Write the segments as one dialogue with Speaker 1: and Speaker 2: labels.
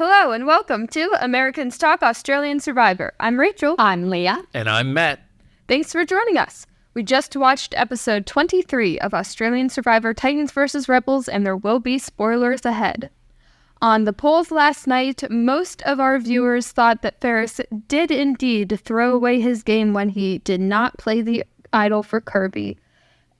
Speaker 1: Hello and welcome to Americans Talk Australian Survivor. I'm Rachel.
Speaker 2: I'm Leah.
Speaker 3: And I'm Matt.
Speaker 1: Thanks for joining us. We just watched episode 23 of Australian Survivor Titans vs. Rebels, and there will be spoilers ahead. On the polls last night, most of our viewers thought that Ferris did indeed throw away his game when he did not play the idol for Kirby.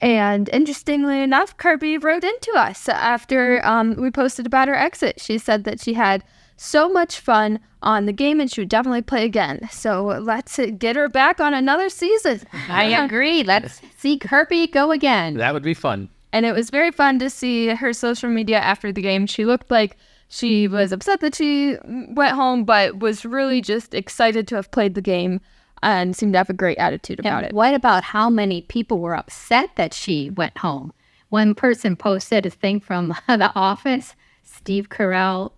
Speaker 1: And interestingly enough, Kirby wrote into us after we posted about her exit. She said that she had so much fun on the game and she would definitely play again. So let's get her back on another season.
Speaker 2: I agree. Let's see Kirby go again.
Speaker 3: That would be fun.
Speaker 1: And it was very fun to see her social media after the game. She looked like she was upset that she went home, but was really just excited to have played the game and seemed to have a great attitude about it.
Speaker 2: What about how many people were upset that she went home? One person posted a thing from The Office, Steve Carell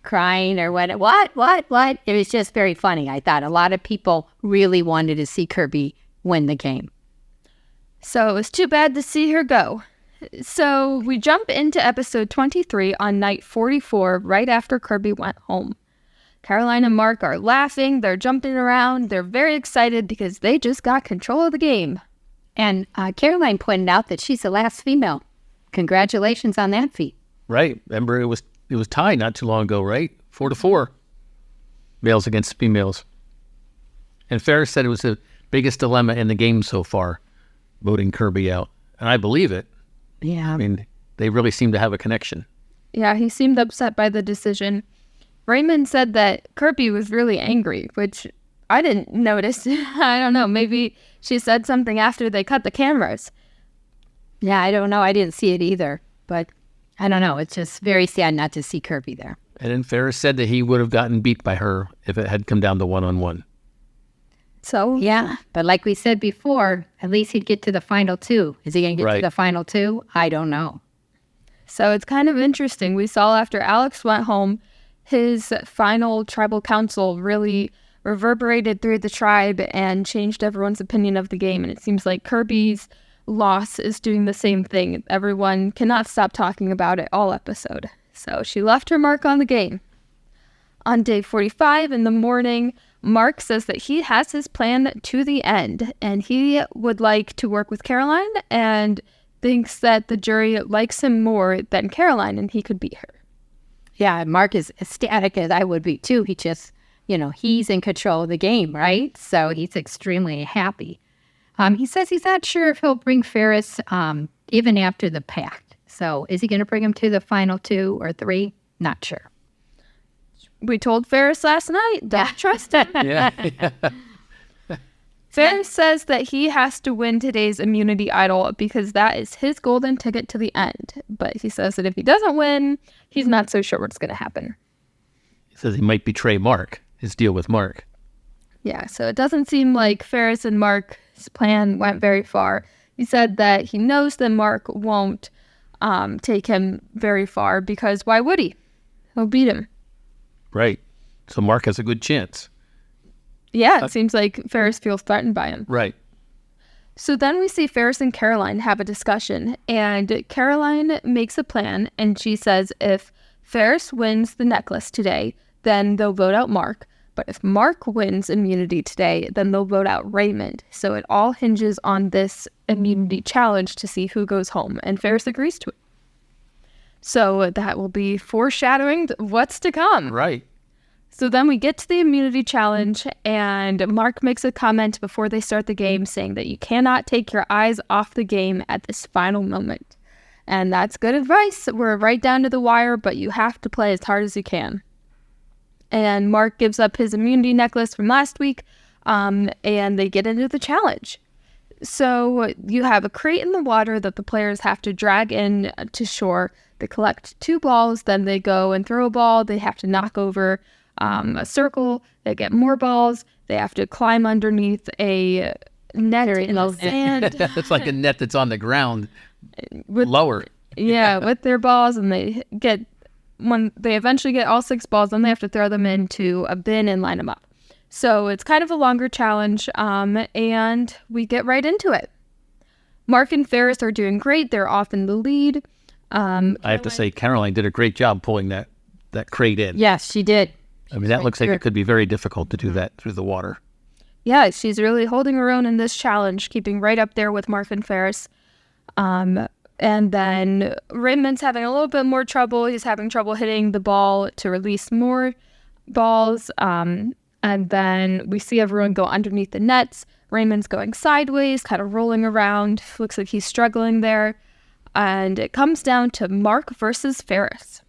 Speaker 2: crying or what? It was just very funny. I thought a lot of people really wanted to see Kirby win the game.
Speaker 1: So it was too bad to see her go. So we jump into episode 23 on night 44, right after Kirby went home. Caroline and Mark are laughing, they're jumping around, they're very excited because they just got control of the game.
Speaker 2: And Caroline pointed out that she's the last female. Congratulations on that feat.
Speaker 3: Right. Remember, it was tied not too long ago, right? 4-4. Males against females. And Ferris said it was the biggest dilemma in the game so far, voting Kirby out. And I believe it.
Speaker 2: Yeah.
Speaker 3: I mean, they really seem to have a connection.
Speaker 1: Yeah, he seemed upset by the decision. Raymond said that Kirby was really angry, which I didn't notice. I don't know. Maybe she said something after they cut the cameras.
Speaker 2: Yeah, I don't know. I didn't see it either. But I don't know. It's just very sad not to see Kirby there.
Speaker 3: And then Ferris said that he would have gotten beat by her if it had come down to one-on-one.
Speaker 1: So
Speaker 2: yeah, but like we said before, at least he'd get to the final two. Is he going to get to the final two? I don't know.
Speaker 1: So it's kind of interesting. We saw after Alex went home, his final tribal council really reverberated through the tribe and changed everyone's opinion of the game. And it seems like Kirby's loss is doing the same thing. Everyone cannot stop talking about it all episode. So she left her mark on the game. On day 45 in the morning, Mark says that he has his plan to the end, and he would like to work with Caroline and thinks that the jury likes him more than Caroline and he could beat her.
Speaker 2: Yeah, Mark is ecstatic as I would be too. He just, he's in control of the game, right? So he's extremely happy. He says he's not sure if he'll bring Ferris even after the pact. So is he going to bring him to the final 2 or 3? Not sure.
Speaker 1: We told Ferris last night, don't trust him.
Speaker 3: Yeah.
Speaker 1: Ferris says that he has to win today's immunity idol because that is his golden ticket to the end. But he says that if he doesn't win, he's not so sure what's going to happen.
Speaker 3: He says he might betray Mark, his deal with Mark.
Speaker 1: Yeah, so it doesn't seem like Ferris and Mark's plan went very far. He said that he knows that Mark won't take him very far because why would he? He'll beat him.
Speaker 3: Right. So Mark has a good chance.
Speaker 1: Yeah, it seems like Ferris feels threatened by him.
Speaker 3: Right.
Speaker 1: So then we see Ferris and Caroline have a discussion, and Caroline makes a plan, and she says if Ferris wins the necklace today, then they'll vote out Mark. But if Mark wins immunity today, then they'll vote out Raymond. So it all hinges on this immunity challenge to see who goes home, and Ferris agrees to it. So that will be foreshadowing what's to come.
Speaker 3: Right.
Speaker 1: So then we get to the immunity challenge, and Mark makes a comment before they start the game saying that you cannot take your eyes off the game at this final moment. And that's good advice. We're right down to the wire, but you have to play as hard as you can. And Mark gives up his immunity necklace from last week, and they get into the challenge. So you have a crate in the water that the players have to drag in to shore. They collect 2 balls, then they go and throw a ball. They have to knock over a circle. They get more balls. They have to climb underneath a net in the sand.
Speaker 3: It's like a net that's on the ground,
Speaker 1: with,
Speaker 3: lower.
Speaker 1: Yeah, with their balls, and when they eventually get all 6 balls, then they have to throw them into a bin and line them up. So it's kind of a longer challenge, and we get right into it. Mark and Ferris are doing great. They're off in the lead.
Speaker 3: I have to say, Caroline did a great job pulling that that crate in.
Speaker 2: Yes, she did.
Speaker 3: I mean, that looks like it could be very difficult to do that through the water.
Speaker 1: Yeah, she's really holding her own in this challenge, keeping right up there with Mark and Ferris. And then Raymond's having a little bit more trouble. He's having trouble hitting the ball to release more balls. And then we see everyone go underneath the nets. Raymond's going sideways, kind of rolling around. Looks like he's struggling there. And it comes down to Mark versus Ferris.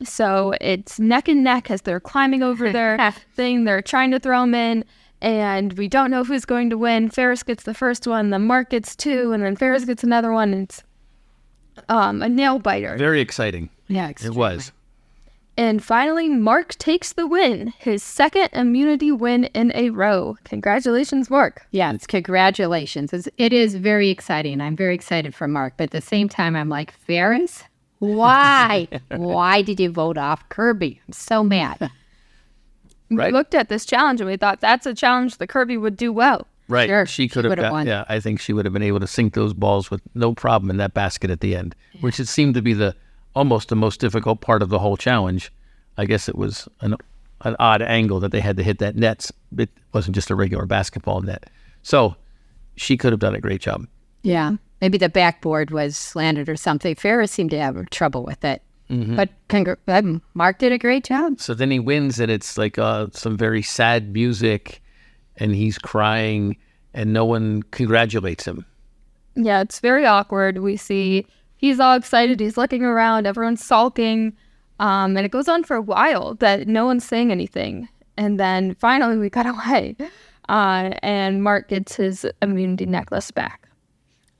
Speaker 1: So it's neck and neck as they're climbing over their thing. They're trying to throw him in. And we don't know who's going to win. Ferris gets the first one, then Mark gets two, and then Ferris gets another one. And it's a nail biter.
Speaker 3: Very exciting.
Speaker 2: Yeah,
Speaker 3: It was.
Speaker 1: And finally, Mark takes the win, his second immunity win in a row. Congratulations, Mark.
Speaker 2: Yes, congratulations. It is very exciting. I'm very excited for Mark. But at the same time, I'm like, Ferris, why? Why did you vote off Kirby? I'm so mad.
Speaker 3: Right.
Speaker 1: We looked at this challenge and we thought that's a challenge that Kirby would do well.
Speaker 3: Right.
Speaker 2: Sure,
Speaker 3: She
Speaker 2: she
Speaker 3: could have
Speaker 2: would've
Speaker 3: got,
Speaker 2: won.
Speaker 3: yeah, I think she would have been able to sink those balls with no problem in that basket at the end, which it seemed to be almost the most difficult part of the whole challenge. I guess it was an odd angle that they had to hit that net. It wasn't just a regular basketball net. So she could have done a great job.
Speaker 2: Yeah, maybe the backboard was slanted or something. Ferris seemed to have trouble with it. But Mark did a great job.
Speaker 3: So then he wins, and it's like some very sad music, and he's crying, and no one congratulates him.
Speaker 1: Yeah, it's very awkward. We see he's all excited. He's looking around. Everyone's sulking. And it goes on for a while that no one's saying anything. And then finally we got away. And Mark gets his immunity necklace back.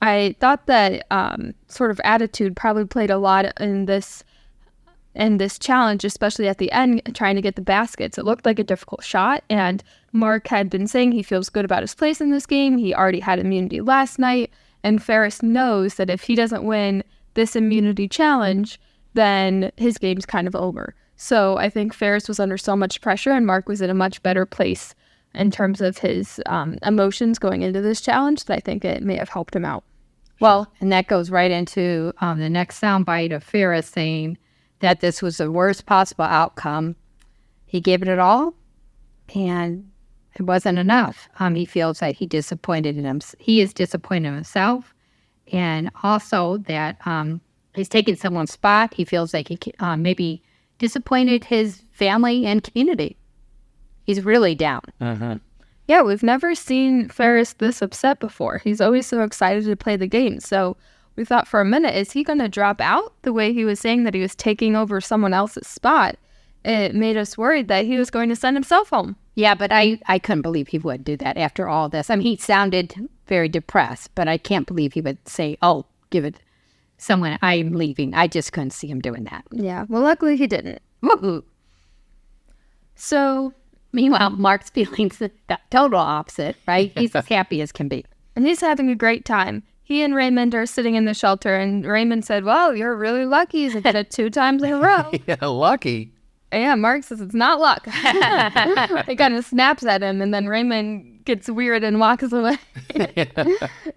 Speaker 1: I thought that sort of attitude probably played a lot in this challenge, especially at the end, trying to get the baskets. It looked like a difficult shot, and Mark had been saying he feels good about his place in this game. He already had immunity last night, and Ferris knows that if he doesn't win this immunity challenge, then his game's kind of over. So I think Ferris was under so much pressure, and Mark was in a much better place in terms of his emotions going into this challenge, that I think it may have helped him out.
Speaker 2: Well, and that goes right into the next soundbite of Ferris saying that this was the worst possible outcome. He gave it all, and it wasn't enough. He feels that he is disappointed in himself, and also that he's taking someone's spot. He feels like he maybe disappointed his family and community. He's really down.
Speaker 1: Yeah, we've never seen Ferris this upset before. He's always so excited to play the game. So we thought for a minute, is he going to drop out? The way he was saying that he was taking over someone else's spot, it made us worried that he was going to send himself home.
Speaker 2: Yeah, but I couldn't believe he would do that after all this. I mean, he sounded very depressed, but I can't believe he would say, oh, give it someone, I'm leaving. I just couldn't see him doing that.
Speaker 1: Yeah, well, luckily he didn't.
Speaker 2: Woo-hoo.
Speaker 1: So,
Speaker 2: Meanwhile, Mark's feelings the total opposite, right? He's as happy as can be.
Speaker 1: and he's having a great time. He and Raymond are sitting in the shelter, and Raymond said, well, you're really lucky. He did it 2 times in a row.
Speaker 3: Yeah, lucky.
Speaker 1: Yeah, Mark says it's not luck. He kind of snaps at him, and then Raymond gets weird and walks away.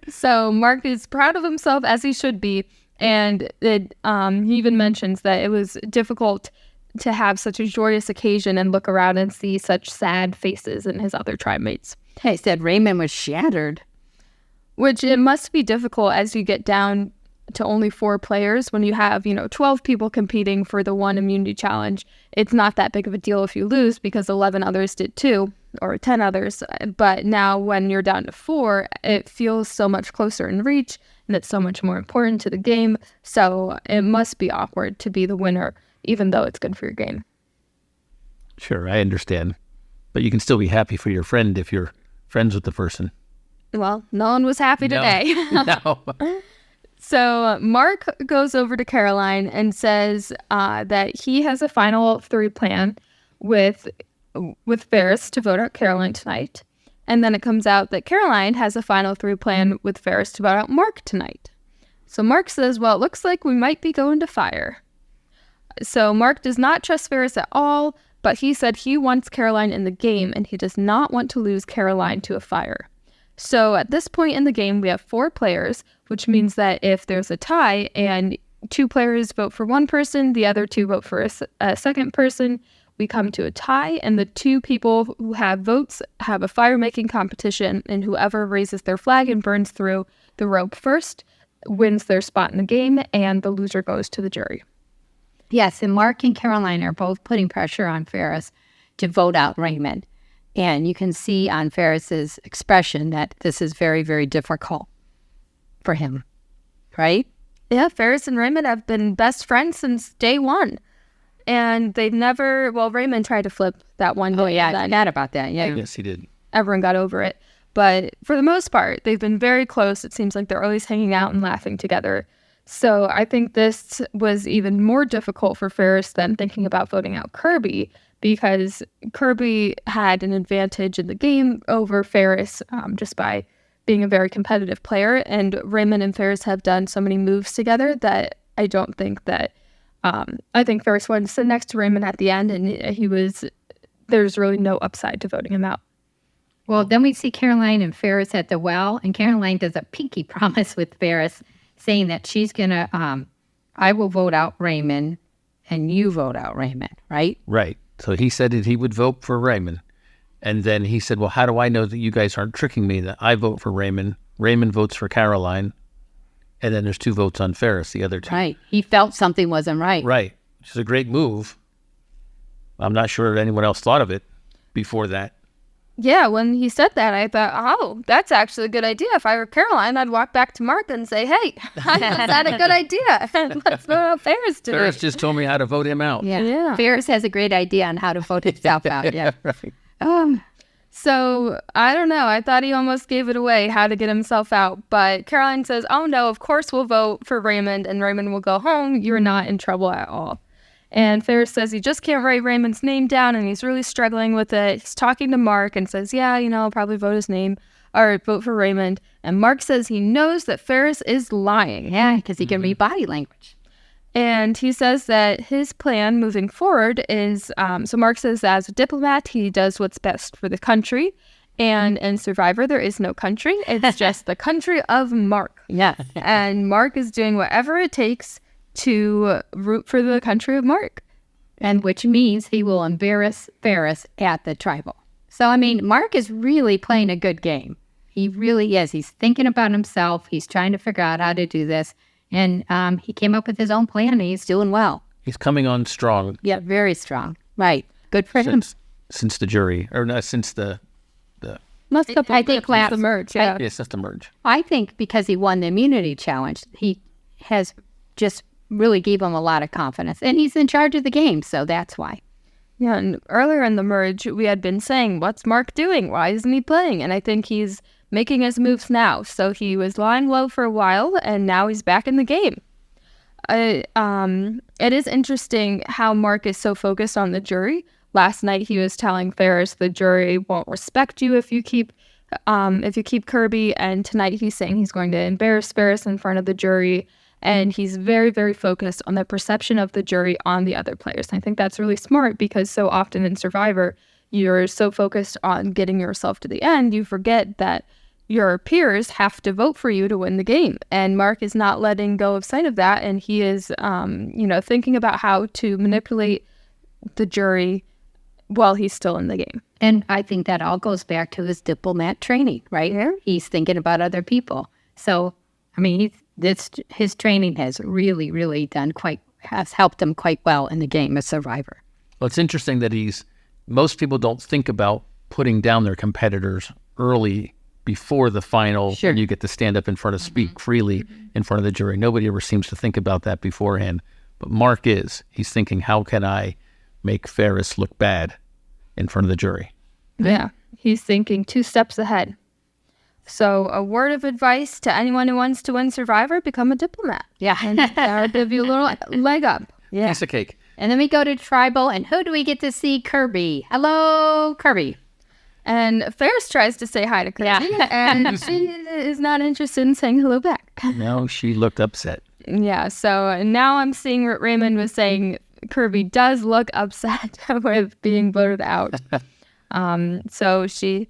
Speaker 1: So Mark is proud of himself, as he should be. And he even mentions that it was difficult to have such a joyous occasion and look around and see such sad faces in his other tribe mates.
Speaker 2: He said Raymond was shattered.
Speaker 1: Which it must be difficult as you get down to only 4 players. When you have, 12 people competing for the one immunity challenge, it's not that big of a deal if you lose because 11 others did too, or 10 others. But now when you're down to 4, it feels so much closer in reach, and it's so much more important to the game. So it must be awkward to be the winner, even though it's good for your game.
Speaker 3: Sure, I understand. But you can still be happy for your friend if you're friends with the person.
Speaker 1: Well, no one was happy today.
Speaker 3: No.
Speaker 1: So Mark goes over to Caroline and says that he has a final 3 plan with Ferris to vote out Caroline tonight. And then it comes out that Caroline has a final 3 plan with Ferris to vote out Mark tonight. So Mark says, well, it looks like we might be going to fire. So Mark does not trust Ferris at all, but he said he wants Caroline in the game and he does not want to lose Caroline to a fire. So at this point in the game, we have 4 players, which means that if there's a tie and two players vote for one person, the other two vote for a second person. We come to a tie, and the two people who have votes have a fire-making competition, and whoever raises their flag and burns through the rope first wins their spot in the game, and the loser goes to the jury.
Speaker 2: Yes, and Mark and Caroline are both putting pressure on Ferris to vote out Raymond. And you can see on Ferris's expression that this is very, very difficult for him, right?
Speaker 1: Yeah, Ferris and Raymond have been best friends since day one. And they've never, well, Raymond tried to flip that one day.
Speaker 2: Oh, yeah, I forgot about that. Yeah.
Speaker 3: Yes, he did.
Speaker 1: Everyone got over it. But for the most part, they've been very close. It seems like they're always hanging out and laughing together. So I think this was even more difficult for Ferris than thinking about voting out Kirby, because Kirby had an advantage in the game over Ferris just by being a very competitive player. And Raymond and Ferris have done so many moves together that I don't think that I think Ferris wanted to sit next to Raymond at the end, and there's really no upside to voting him out.
Speaker 2: Well, then we see Caroline and Ferris at the well, and Caroline does a pinky promise with Ferris, saying that she's going to, I will vote out Raymond, and you vote out Raymond, right?
Speaker 3: Right. So he said that he would vote for Raymond. And then he said, well, how do I know that you guys aren't tricking me, that I vote for Raymond? Raymond votes for Caroline. And then there's 2 votes on Ferris, the other 2.
Speaker 2: Right. He felt something wasn't right.
Speaker 3: Right. Which is a great move. I'm not sure anyone else thought of it before that.
Speaker 1: Yeah, when he said that, I thought, oh, that's actually a good idea. If I were Caroline, I'd walk back to Mark and say, hey, is that a good idea? Let's vote out Ferris today.
Speaker 3: Ferris just told me how to vote him out.
Speaker 2: Yeah. Ferris has a great idea on how to vote himself out. Yeah.
Speaker 3: Right.
Speaker 1: So, I don't know. I thought he almost gave it away, how to get himself out. But Caroline says, oh, no, of course we'll vote for Raymond, and Raymond will go home. You're not in trouble at all. And Ferris says he just can't write Raymond's name down, and he's really struggling with it. He's talking to Mark and says, yeah, I'll probably vote his name, or vote for Raymond. And Mark says he knows that Ferris is lying.
Speaker 2: Yeah, because he can read body language.
Speaker 1: And he says that his plan moving forward is, so Mark says that as a diplomat, he does what's best for the country. And in Survivor, there is no country. It's just the country of Mark.
Speaker 2: Yeah.
Speaker 1: And Mark is doing whatever it takes to root for the country of Mark.
Speaker 2: And which means he will embarrass Ferris at the tribal. So, Mark is really playing a good game. He really is. He's thinking about himself. He's trying to figure out how to do this. And he came up with his own plan, and he's doing well.
Speaker 3: He's coming on strong.
Speaker 2: Yeah, very strong. Right. Good for him.
Speaker 3: Since the jury, or not since the
Speaker 2: I think
Speaker 1: the merge, yeah.
Speaker 3: yes, that's the merge.
Speaker 2: I think because he won the immunity challenge, he has just really gave him a lot of confidence. And he's in charge of the game, so that's why.
Speaker 1: Yeah, and earlier in the merge, we had been saying, what's Mark doing? Why isn't he playing? And I think he's making his moves now. So he was lying low for a while, and now he's back in the game. It is interesting how Mark is so focused on the jury. Last night, he was telling Ferris the jury won't respect you if you keep Kirby. And tonight, he's saying he's going to embarrass Ferris in front of the jury. And he's very, very focused on the perception of the jury on the other players. And I think that's really smart, because so often in Survivor, you're so focused on getting yourself to the end, you forget that your peers have to vote for you to win the game. And Mark is not letting go of sight of that. And he is, thinking about how to manipulate the jury while he's still in the game.
Speaker 2: And I think that all goes back to his diplomat training, right?
Speaker 1: Yeah.
Speaker 2: He's thinking about other people. So, his training has really, really has helped him quite well in the game of Survivor.
Speaker 3: Well, it's interesting that most people don't think about putting down their competitors early before the final.
Speaker 2: Sure.
Speaker 3: And you get to stand up in front of, speak freely in front of the jury. Nobody ever seems to think about that beforehand. But Mark is. He's thinking, how can I make Ferris look bad in front of the jury?
Speaker 1: Yeah. He's thinking 2 steps ahead. So a word of advice to anyone who wants to win Survivor, become a diplomat.
Speaker 2: Yeah.
Speaker 1: And that'll give you a little leg up.
Speaker 2: Yeah.
Speaker 3: Piece of cake.
Speaker 2: And then we go to tribal, and who do we get to see? Kirby. Hello, Kirby.
Speaker 1: And Ferris tries to say hi to Kirby.
Speaker 2: Yeah.
Speaker 1: And she is not interested in saying hello back.
Speaker 3: No, she looked upset.
Speaker 1: Yeah, so now I'm seeing what Raymond was saying. Kirby does look upset with being voted out. So she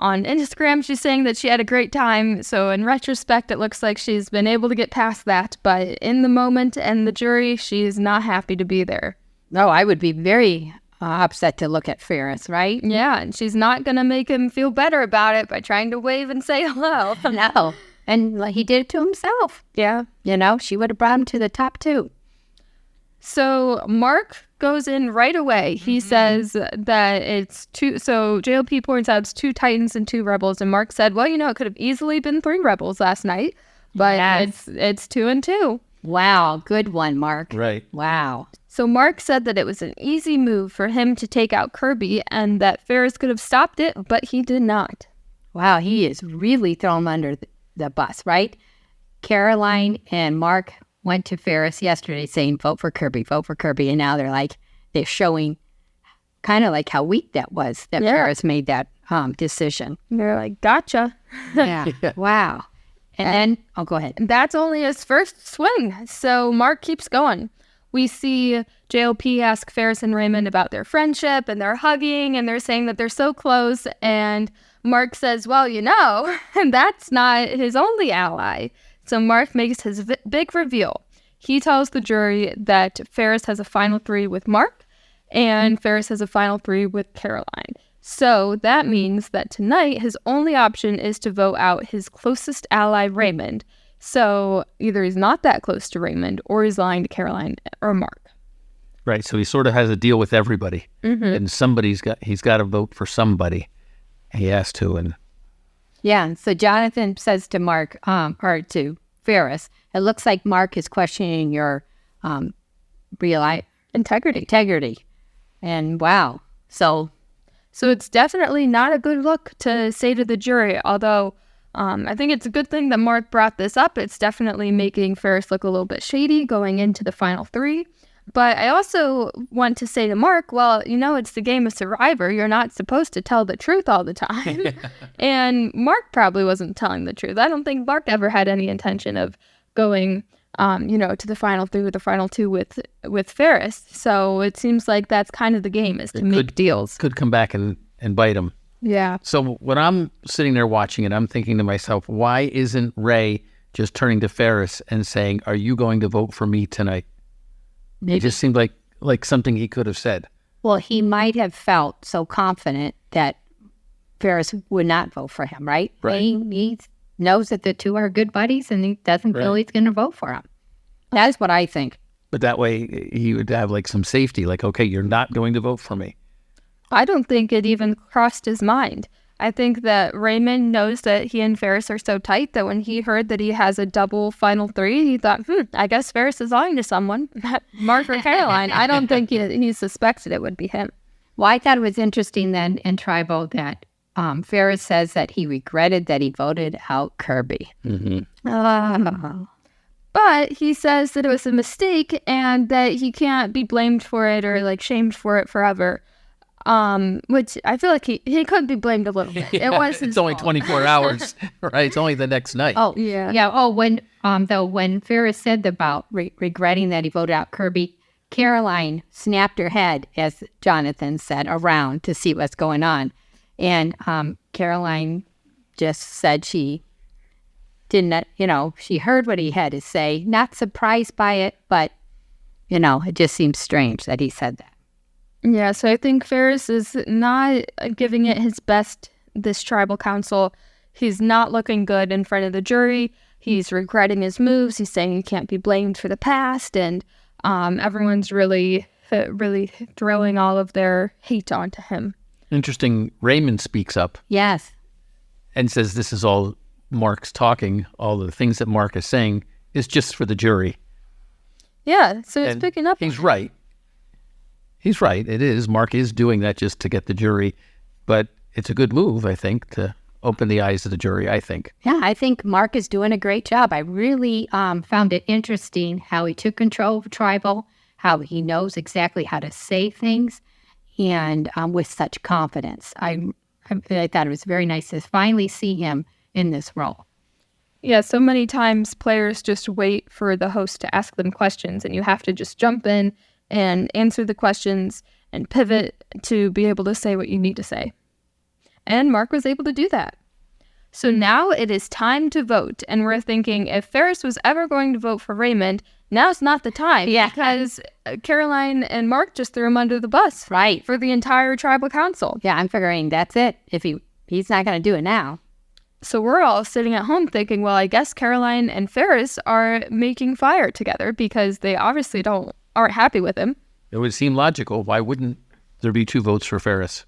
Speaker 1: on Instagram, she's saying that she had a great time. So in retrospect, it looks like she's been able to get past that. But in the moment and the jury, she's not happy to be there.
Speaker 2: No, I would be very upset to look at Ferris, right?
Speaker 1: Yeah, and she's not going to make him feel better about it by trying to wave and say hello.
Speaker 2: No. And like, he did it to himself.
Speaker 1: Yeah.
Speaker 2: You know, she would have brought him to the top too.
Speaker 1: So Mark goes in right away. He says that it's two. So JLP points out it's 2 Titans and 2 Rebels. And Mark said, well, it could have easily been 3 Rebels last night. But
Speaker 2: Yes.
Speaker 1: it's 2 and 2.
Speaker 2: Wow. Good one, Mark.
Speaker 3: Right.
Speaker 2: Wow.
Speaker 1: So Mark said that it was an easy move for him to take out Kirby and that Ferris could have stopped it, but he did not.
Speaker 2: Wow. He is really thrown under the bus, right? Caroline and Mark went to Ferris yesterday saying, vote for Kirby, vote for Kirby. And now they're showing kind of like how weak that was that
Speaker 1: Yeah.
Speaker 2: Ferris made that decision.
Speaker 1: And they're like, gotcha.
Speaker 2: Yeah. Wow. And then, go ahead.
Speaker 1: That's only his first swing. So Mark keeps going. We see JLP ask Ferris and Raymond about their friendship, and they're hugging, and they're saying that they're so close. And Mark says, well, that's not his only ally. So Mark makes his big reveal. He tells the jury that Ferris has a final 3 with Mark, and Ferris has a final 3 with Caroline. So that means that tonight his only option is to vote out his closest ally, Raymond. So either he's not that close to Raymond, or he's lying to Caroline or Mark.
Speaker 3: Right. So he sort of has a deal with everybody, and he's got to vote for somebody. He has to, and
Speaker 2: Yeah. So Jonathan says to Mark, or to Ferris, it looks like Mark is questioning your integrity. And wow. So
Speaker 1: it's definitely not a good look to say to the jury, although I think it's a good thing that Mark brought this up. It's definitely making Ferris look a little bit shady going into the final 3. But I also want to say to Mark, well, it's the game of Survivor. You're not supposed to tell the truth all the time. And Mark probably wasn't telling the truth. I don't think Mark ever had any intention of going, to the final 3 or the final 2 with Ferris. So it seems like that's kind of the game, is to make deals.
Speaker 3: could come back and bite him.
Speaker 1: Yeah.
Speaker 3: So when I'm sitting there watching it, I'm thinking to myself, why isn't Ray just turning to Ferris and saying, are you going to vote for me tonight? It just seemed like something he could have said.
Speaker 2: well, he might have felt so confident that Ferris would not vote for him, right?
Speaker 3: Right.
Speaker 2: He knows that the 2 are good buddies, and he doesn't feel he's going to vote for him. That's what I think.
Speaker 3: But that way he would have like some safety, like, okay, you're not going to vote for me.
Speaker 1: I don't think it even crossed his mind. I think that Raymond knows that he and Ferris are so tight that when he heard that he has a double final 3, he thought, I guess Ferris is lying to someone. Mark or Caroline. I don't think he suspected it would be him.
Speaker 2: Well, I thought it was interesting then in Tribal that Ferris says that he regretted that he voted out Kirby.
Speaker 1: But he says that it was a mistake and that he can't be blamed for it or like shamed for it forever. Which I feel like he could be blamed a little bit. It was his
Speaker 3: It's only
Speaker 1: fault.
Speaker 3: 24 hours, right? It's only the next night.
Speaker 2: Oh,
Speaker 1: Yeah.
Speaker 2: Yeah. Oh, when Ferris said about regretting that he voted out Kirby, Caroline snapped her head, as Jonathan said, around to see what's going on. And Caroline just said she didn't, she heard what he had to say, not surprised by it, but, it just seems strange that he said that.
Speaker 1: Yeah, so I think Ferris is not giving it his best this tribal council. He's not looking good in front of the jury. He's regretting his moves. He's saying he can't be blamed for the past. And everyone's really throwing all of their hate onto him.
Speaker 3: Interesting. Raymond speaks up
Speaker 2: Yes.
Speaker 3: and says this is all Mark's talking. All the things that Mark is saying is just for the jury.
Speaker 1: Yeah, so it's
Speaker 3: And
Speaker 1: picking up.
Speaker 3: He's right. He's right. It is. Mark is doing that just to get the jury. But it's a good move, I think, to open the eyes of the jury, I think.
Speaker 2: Yeah, I think Mark is doing a great job. I really found it interesting how he took control of Tribal, how he knows exactly how to say things, and with such confidence. I thought it was very nice to finally see him in this role.
Speaker 1: Yeah, so many times players just wait for the host to ask them questions, and you have to just jump in and answer the questions and pivot to be able to say what you need to say. and Mark was able to do that. So now it is time to vote, and we're thinking if Ferris was ever going to vote for Raymond, now's not the time.
Speaker 2: Yeah.
Speaker 1: Because Caroline and Mark just threw him under the bus.
Speaker 2: Right.
Speaker 1: For the entire tribal council.
Speaker 2: Yeah, I'm figuring that's it. If he's not going to do it now.
Speaker 1: So we're all sitting at home thinking, well, I guess Caroline and Ferris are making fire together because they obviously aren't happy with him.
Speaker 3: It would seem logical. Why wouldn't there be 2 votes for Ferris?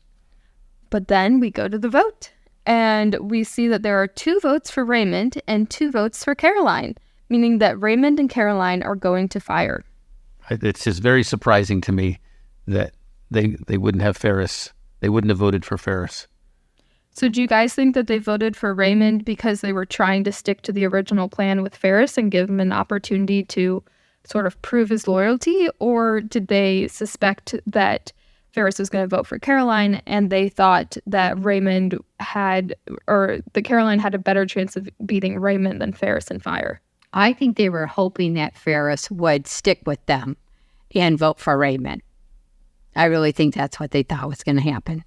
Speaker 1: But then we go to the vote, and we see that there are 2 votes for Raymond and 2 votes for Caroline, meaning that Raymond and Caroline are going to fire.
Speaker 3: It's just very surprising to me that they wouldn't have Ferris. They wouldn't have voted for Ferris.
Speaker 1: So do you guys think that they voted for Raymond because they were trying to stick to the original plan with Ferris and give him an opportunity to sort of prove his loyalty? Or did they suspect that Ferris was going to vote for Caroline and they thought that Caroline had a better chance of beating Raymond than Ferris in fire?
Speaker 2: I think they were hoping that Ferris would stick with them and vote for Raymond. I really think that's what they thought was going to happen.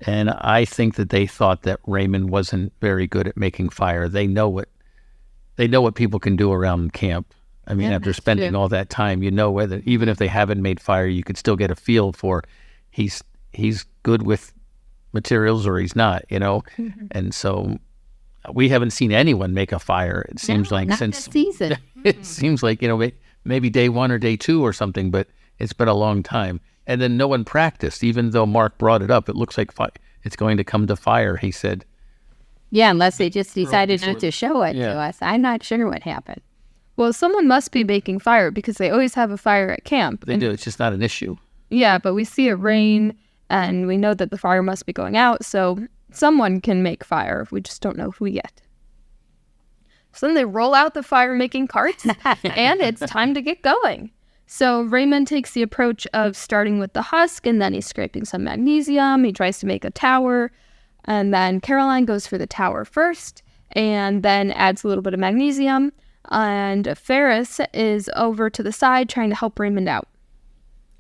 Speaker 3: And I think that they thought that Raymond wasn't very good at making fire. They know what people can do around camp. I mean, after spending all that time, whether even if they haven't made fire, you could still get a feel for he's good with materials or he's not, Mm-hmm. And so we haven't seen anyone make a fire. It seems like
Speaker 2: not
Speaker 3: since
Speaker 2: this season.
Speaker 3: It seems like maybe day 1 or day 2 or something, but it's been a long time. And then no one practiced, even though Mark brought it up. It looks like it's going to come to fire, he said.
Speaker 2: Yeah, unless they just decided not to show it to us. I'm not sure what happened.
Speaker 1: Well, someone must be making fire because they always have a fire at camp.
Speaker 3: They do. It's just not an issue.
Speaker 1: Yeah, but we see it rain, and we know that the fire must be going out, so someone can make fire. We just don't know who yet. So then they roll out the fire-making carts, and it's time to get going. So Raymond takes the approach of starting with the husk, and then he's scraping some magnesium. He tries to make a tower, and then Caroline goes for the tower first, and then adds a little bit of magnesium, and Ferris is over to the side trying to help Raymond out.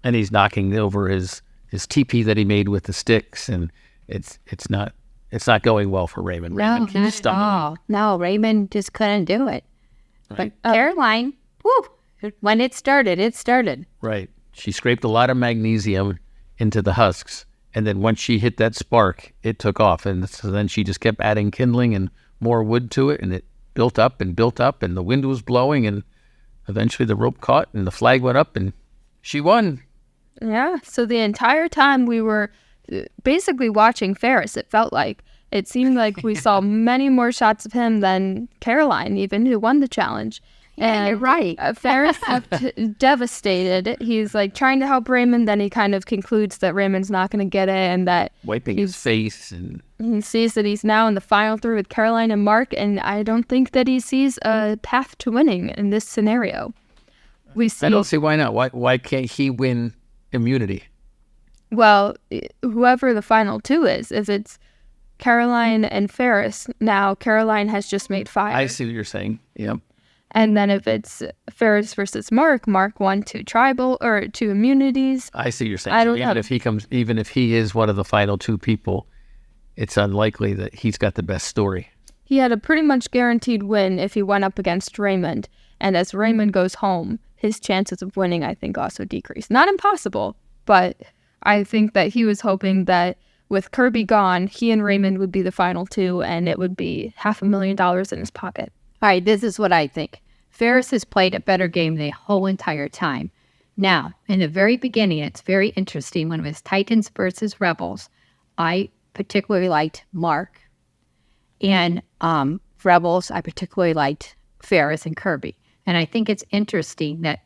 Speaker 3: And he's knocking over his teepee that he made with the sticks, and it's not going well for Raymond. Raymond keeps stumbling.
Speaker 2: No, Raymond just couldn't do it.
Speaker 3: Right.
Speaker 2: But Caroline, when it started.
Speaker 3: Right. She scraped a lot of magnesium into the husks, and then once she hit that spark, it took off. And so then she just kept adding kindling and more wood to it, and it built up, and the wind was blowing, and eventually the rope caught, and the flag went up, and she won.
Speaker 1: Yeah, so the entire time we were basically watching Ferris, it felt like. It seemed like we saw many more shots of him than Caroline, even, who won the challenge. And
Speaker 2: you're right.
Speaker 1: Ferris looked devastated. He's like trying to help Raymond, then he kind of concludes that Raymond's not going to get it, and that
Speaker 3: wiping his face, and
Speaker 1: he sees that he's now in the final 3 with Caroline and Mark, and I don't think that he sees a path to winning in this scenario.
Speaker 3: I don't see why not. Why can't he win immunity?
Speaker 1: Well, whoever the final 2 is, if it's Caroline and Ferris, now Caroline has just made fire.
Speaker 3: I see what you're saying. Yep.
Speaker 1: And then if it's Ferris versus Mark won 2 tribal or 2 immunities.
Speaker 3: I see what you're saying.
Speaker 1: I don't
Speaker 3: even
Speaker 1: know.
Speaker 3: Even if he is one of the final 2 people, it's unlikely that he's got the best story.
Speaker 1: He had a pretty much guaranteed win if he went up against Raymond. And as Raymond goes home, his chances of winning, I think, also decrease. Not impossible, but I think that he was hoping that with Kirby gone, he and Raymond would be the final 2, and it would be $500,000 in his pocket.
Speaker 2: All right, this is what I think. Ferris has played a better game the whole entire time. Now, in the very beginning, it's very interesting. When it was Titans versus Rebels, I particularly liked Mark. And Rebels, I particularly liked Ferris and Kirby. And I think it's interesting that,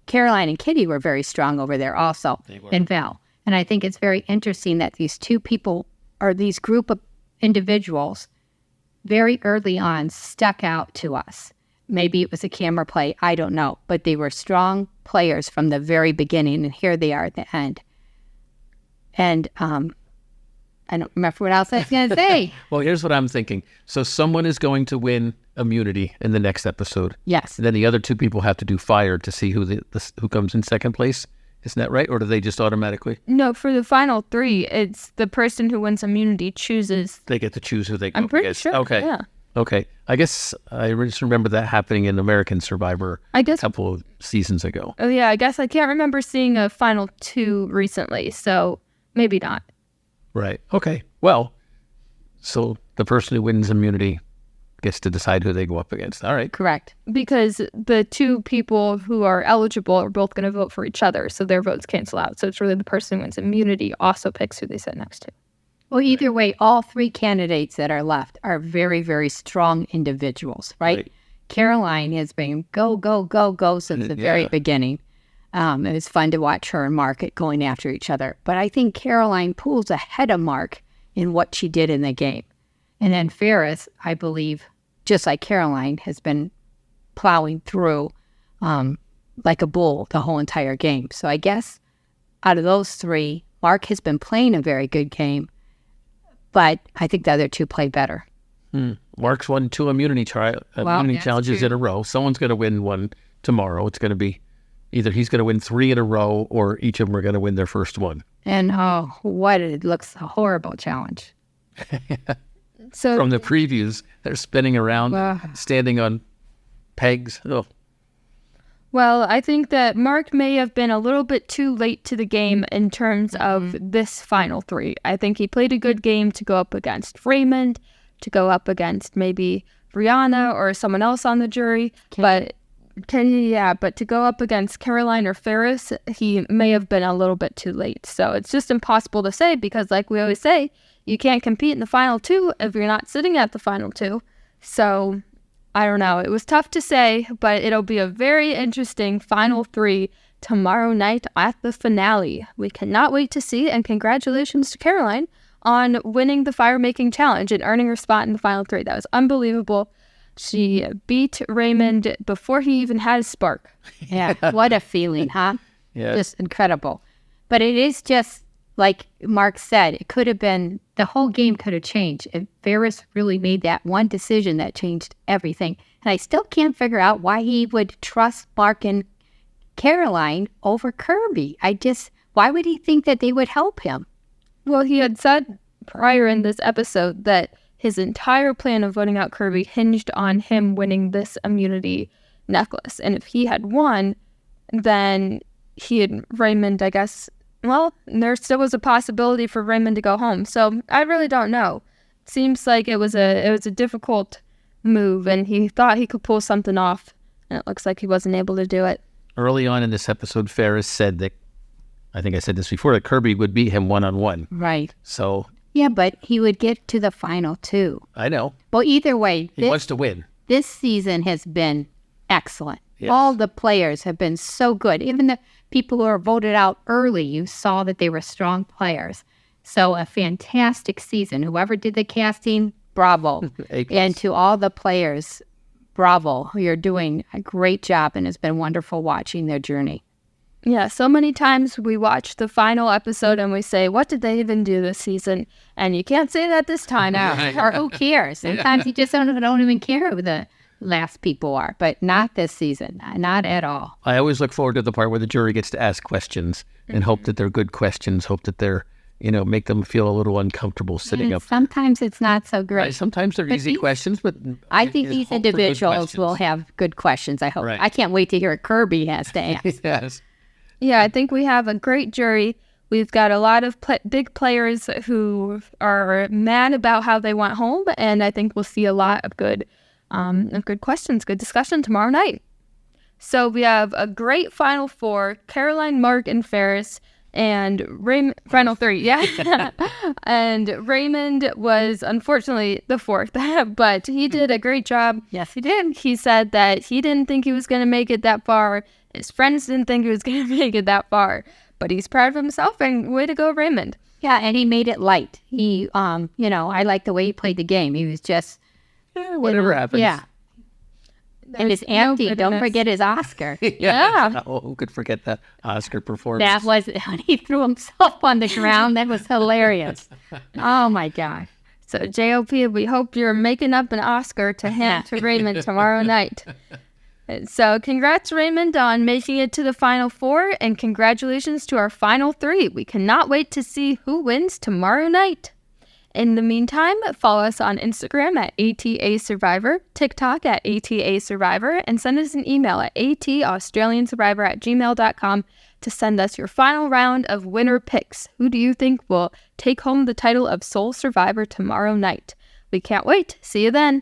Speaker 2: Caroline and Kitty were very strong over there also, and Val. And I think it's very interesting that these 2 people, or these group of individuals, very early on stuck out to us. Maybe it was a camera play, I don't know. But they were strong players from the very beginning, and here they are at the end. And I don't remember what else I was going to say.
Speaker 3: Well, here's what I'm thinking. So someone is going to win immunity in the next episode.
Speaker 2: Yes.
Speaker 3: And then the other 2 people have to do fire to see who comes in second place. Isn't that right? Or do they just automatically?
Speaker 1: No, for the final three, it's the person who wins immunity chooses.
Speaker 3: They get to choose who they go
Speaker 1: I'm
Speaker 3: up
Speaker 1: pretty
Speaker 3: against.
Speaker 1: sure.
Speaker 3: Okay.
Speaker 1: Yeah.
Speaker 3: Okay. I guess I just remember that happening in American Survivor
Speaker 1: I
Speaker 3: a
Speaker 1: guess.
Speaker 3: couple of seasons ago.
Speaker 1: Oh yeah, I guess I can't remember seeing a final two recently, so maybe not.
Speaker 3: Right. Okay. Well, so the person who wins immunity gets to decide who they go up against. All right.
Speaker 2: Correct.
Speaker 1: Because the two people who are eligible are both going to vote for each other, so their votes cancel out. So it's really the person who wins immunity also picks who they sit next to.
Speaker 2: Well, either way, all three candidates that are left are very, very strong individuals, right? Caroline has been go, go, go, go since the very
Speaker 3: Yeah.
Speaker 2: beginning. It was fun to watch her and Mark going after each other. But I think Caroline pulls ahead of Mark in what she did in the game. And then Ferris, I believe, just like Caroline, has been plowing through like a bull the whole entire game. So I guess out of those three, Mark has been playing a very good game, but I think the other two play better.
Speaker 3: Mark's won 2 immunity
Speaker 2: that's
Speaker 3: challenges
Speaker 2: true.
Speaker 3: in a row. Someone's going to win one tomorrow. It's going to be either he's going to win 3 in a row or each of them are going to win their first one.
Speaker 2: And it looks a horrible challenge.
Speaker 1: So
Speaker 3: From the previews, they're spinning around,
Speaker 2: Wow.
Speaker 3: standing on pegs. Oh,
Speaker 1: well, I think that Mark may have been a little bit too late to the game in terms of this final three. I think he played a good game to go up against Raymond, to go up against maybe Brianna or someone else on the jury. But to go up against Caroline or Ferris, he may have been a little bit too late. So it's just impossible to say because, like we always say, you can't compete in the final two if you're not sitting at the final two. So I don't know. It was tough to say, but it'll be a very interesting final three tomorrow night at the finale. We cannot wait to see, and congratulations to Caroline on winning the fire making challenge and earning her spot in the final three. That was unbelievable. She beat Raymond before he even had a spark.
Speaker 2: Yeah, what a feeling, huh?
Speaker 3: yeah.
Speaker 2: Just incredible. But it is just like Mark said, it could have been, the whole game could have changed if Ferris really made that one decision that changed everything. And I still can't figure out why he would trust Mark and Caroline over Kirby. Why would he think that they would help him?
Speaker 1: Well, he had said prior in this episode that his entire plan of voting out Kirby hinged on him winning this immunity necklace. And if he had won, then Raymond, I guess, well, there still was a possibility for Raymond to go home. So I really don't know. Seems like it was a difficult move, and he thought he could pull something off, and it looks like he wasn't able to do it.
Speaker 3: Early on in this episode, Ferris said that, I think I said this before, that Kirby would beat him one-on-one.
Speaker 2: Right.
Speaker 3: So,
Speaker 2: Yeah, but he would get to the final two.
Speaker 3: I know.
Speaker 2: Well, either way,
Speaker 3: He wants to win.
Speaker 2: this season has been excellent.
Speaker 3: Yes.
Speaker 2: All the players have been so good. Even the people who are voted out early, you saw that they were strong players. So a fantastic season. Whoever did the casting, bravo.
Speaker 3: A+.
Speaker 2: And to all the players, bravo. You're doing a great job, and it's been wonderful watching their journey.
Speaker 1: Yeah, so many times we watch the final episode and we say, what did they even do this season? And you can't say that this time.
Speaker 2: Or who cares? Sometimes you just don't even care who the last people are, but not this season. Not at all.
Speaker 3: I always look forward to the part where the jury gets to ask questions and hope that they're good questions, hope that they're, make them feel a little uncomfortable sitting up.
Speaker 2: Sometimes it's not so great.
Speaker 3: Sometimes they're easy
Speaker 2: these-
Speaker 3: questions, but
Speaker 2: I think these
Speaker 3: hope for good
Speaker 2: individuals will
Speaker 3: questions.
Speaker 2: have good questions, I hope.
Speaker 3: Right.
Speaker 2: I can't wait to hear what Kirby has to ask.
Speaker 3: Yes.
Speaker 1: Yeah, I think we have a great jury. We've got a lot of big players who are mad about how they went home, and I think we'll see a lot of good questions, good discussion tomorrow night. So we have a great Final Four: Caroline, Mark, and Ferris, and Final Three. Yeah, and Raymond was unfortunately the fourth, but he did a great job.
Speaker 2: Yes, he did.
Speaker 1: He said that he didn't think he was going to make it that far. His friends didn't think he was going to make it that far, but he's proud of himself, and way to go, Raymond.
Speaker 2: Yeah, and he made it light. He, I like the way he played the game. He was just,
Speaker 3: Whatever happens.
Speaker 2: yeah. And his auntie, don't forget his Oscar.
Speaker 1: Yeah.
Speaker 3: Oh, who could forget that Oscar performance?
Speaker 2: That was, when he threw himself on the ground, that was hilarious. Oh, my God.
Speaker 1: So, JOP, we hope you're making up an Oscar to hand to Raymond tomorrow night. So congrats, Raymond, on making it to the Final Four, and congratulations to our Final Three. We cannot wait to see who wins tomorrow night. In the meantime, follow us on Instagram at ATA Survivor, TikTok at ATA Survivor, and send us an email at ataustraliansurvivor@gmail.com to send us your final round of winner picks. Who do you think will take home the title of Sole Survivor tomorrow night? We can't wait. See you then.